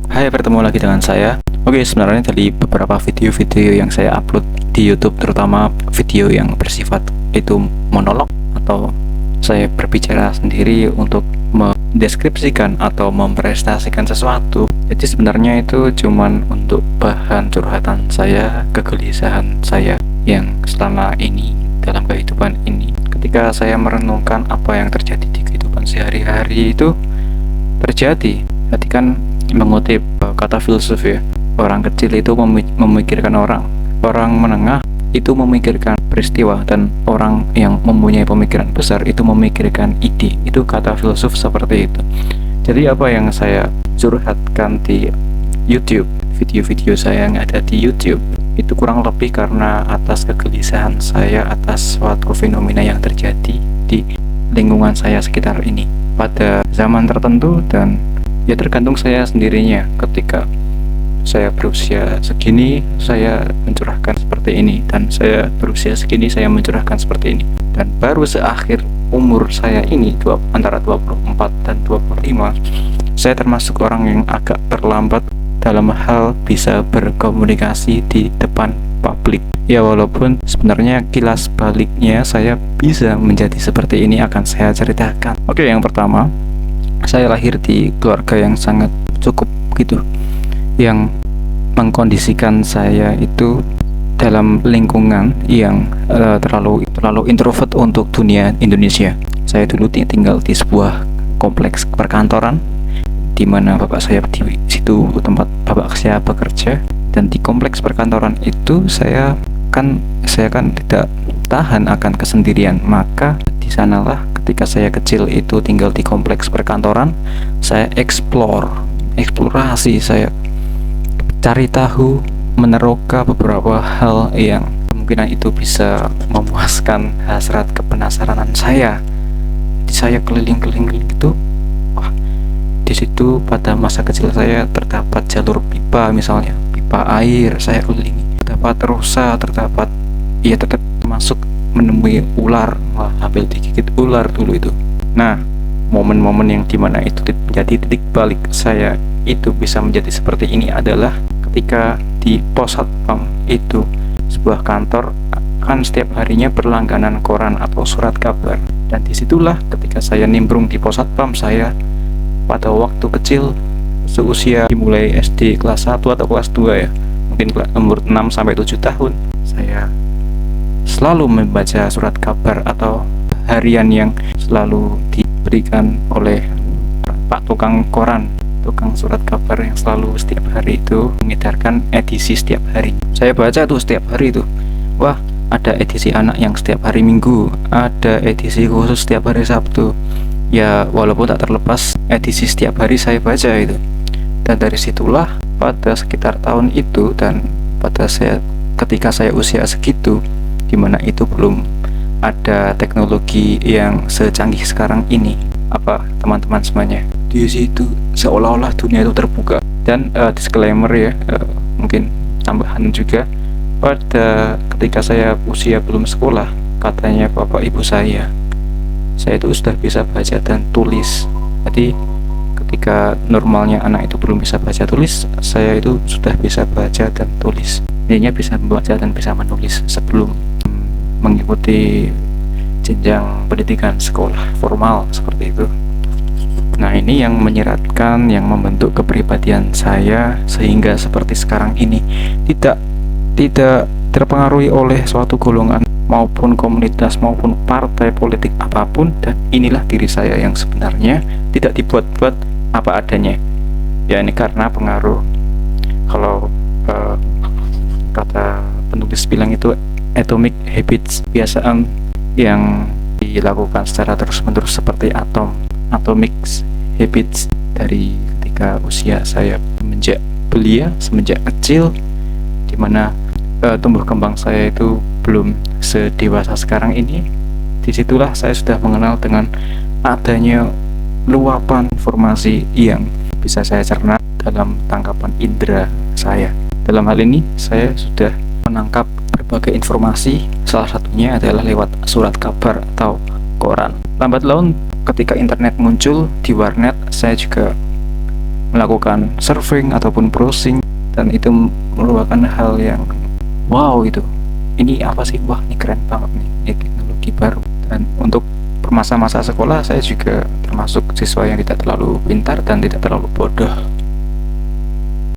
Hai, bertemu lagi dengan saya. Oke, sebenarnya dari beberapa video-video yang saya upload di YouTube, terutama video yang bersifat itu monolog atau saya berbicara sendiri untuk mendeskripsikan atau mempresentasikan sesuatu. Jadi sebenarnya itu cuman untuk bahan curhatan saya, kegelisahan saya yang selama ini dalam kehidupan ini. Ketika saya merenungkan apa yang terjadi di kehidupan sehari-hari itu terjadi. Tadi kan mengutip kata filsuf ya, orang kecil itu memikirkan orang menengah itu memikirkan peristiwa, dan orang yang mempunyai pemikiran besar itu memikirkan ide. Itu kata filsuf seperti itu. Jadi apa yang saya curhatkan di YouTube, video-video saya yang ada di YouTube itu kurang lebih karena atas kegelisahan saya atas suatu fenomena yang terjadi di lingkungan saya sekitar ini pada zaman tertentu, dan ya tergantung saya sendirinya. Ketika saya berusia segini saya mencurahkan seperti ini, dan saya berusia segini saya mencurahkan seperti ini, dan baru seakhir umur saya ini antara 24 dan 25 saya termasuk orang yang agak terlambat dalam hal bisa berkomunikasi di depan publik. Ya, walaupun sebenarnya kilas baliknya saya bisa menjadi seperti ini akan saya ceritakan. Oke, yang pertama, saya lahir di keluarga yang sangat cukup gitu, yang mengkondisikan saya itu dalam lingkungan yang terlalu introvert untuk dunia Indonesia. Saya dulu tinggal di sebuah kompleks perkantoran di mana bapak saya di situ tempat bapak saya bekerja, dan di kompleks perkantoran itu saya kan tidak tahan akan kesendirian. Maka di sanalah ketika saya kecil itu tinggal di kompleks perkantoran, saya eksplorasi, saya cari tahu, meneroka beberapa hal yang kemungkinan itu bisa memuaskan hasrat kepenasaranan saya. Jadi saya keliling-keliling gitu. Wah, di situ pada masa kecil saya terdapat jalur pipa, misalnya pipa air, saya kelilingi. Terdapat rusa, tetap termasuk menemui ular. Wah, hampir digigit ular dulu itu. Nah, momen-momen yang dimana itu menjadi titik balik saya itu bisa menjadi seperti ini adalah ketika di pos satpam itu, sebuah kantor kan setiap harinya berlangganan koran atau surat kabar, dan disitulah ketika saya nimbrung di pos satpam, saya pada waktu kecil seusia dimulai SD kelas 1 atau kelas 2 ya, mungkin umur 6 sampai 7 tahun, saya selalu membaca surat kabar atau harian yang selalu diberikan oleh Pak tukang koran, tukang surat kabar yang selalu setiap hari itu mengedarkan edisi setiap hari. Saya baca tuh setiap hari itu. Wah, ada edisi anak yang setiap hari Minggu, ada edisi khusus setiap hari Sabtu. Ya, walaupun tak terlepas edisi setiap hari saya baca itu. Dan dari situlah pada sekitar tahun itu, dan ketika saya usia segitu, dimana itu belum ada teknologi yang secanggih sekarang ini, apa teman-teman semuanya, di situ seolah-olah dunia itu terbuka. Dan disclaimer ya, mungkin tambahan juga, pada ketika saya usia belum sekolah, katanya bapak ibu saya itu sudah bisa baca dan tulis. Jadi ketika normalnya anak itu belum bisa baca tulis, saya itu sudah bisa baca dan tulis. Intinya bisa membaca dan bisa menulis sebelum mengikuti jenjang pendidikan sekolah formal seperti itu. Nah, ini yang menyeratkan, yang membentuk kepribadian saya sehingga seperti sekarang ini, tidak terpengaruhi oleh suatu golongan maupun komunitas maupun partai politik apapun, dan inilah diri saya yang sebenarnya, tidak dibuat-buat, apa adanya. Ya, ini karena pengaruh, kalau kata penulis bilang itu atomic habits, kebiasaan yang dilakukan secara terus-menerus seperti atomic habits dari ketika usia saya semenjak kecil, dimana tumbuh kembang saya itu belum sedewasa sekarang ini. Disitulah saya sudah mengenal dengan adanya luapan informasi yang bisa saya cerna dalam tangkapan indera saya. Dalam hal ini saya sudah menangkap berbagai informasi, salah satunya adalah lewat surat kabar atau koran. Lambat laun ketika internet muncul di warnet, saya juga melakukan surfing ataupun browsing, dan itu merupakan hal yang wow gitu. Ini apa sih? Wah, ini keren banget nih, ini teknologi baru. Dan untuk masa-masa sekolah saya juga termasuk siswa yang tidak terlalu pintar dan tidak terlalu bodoh.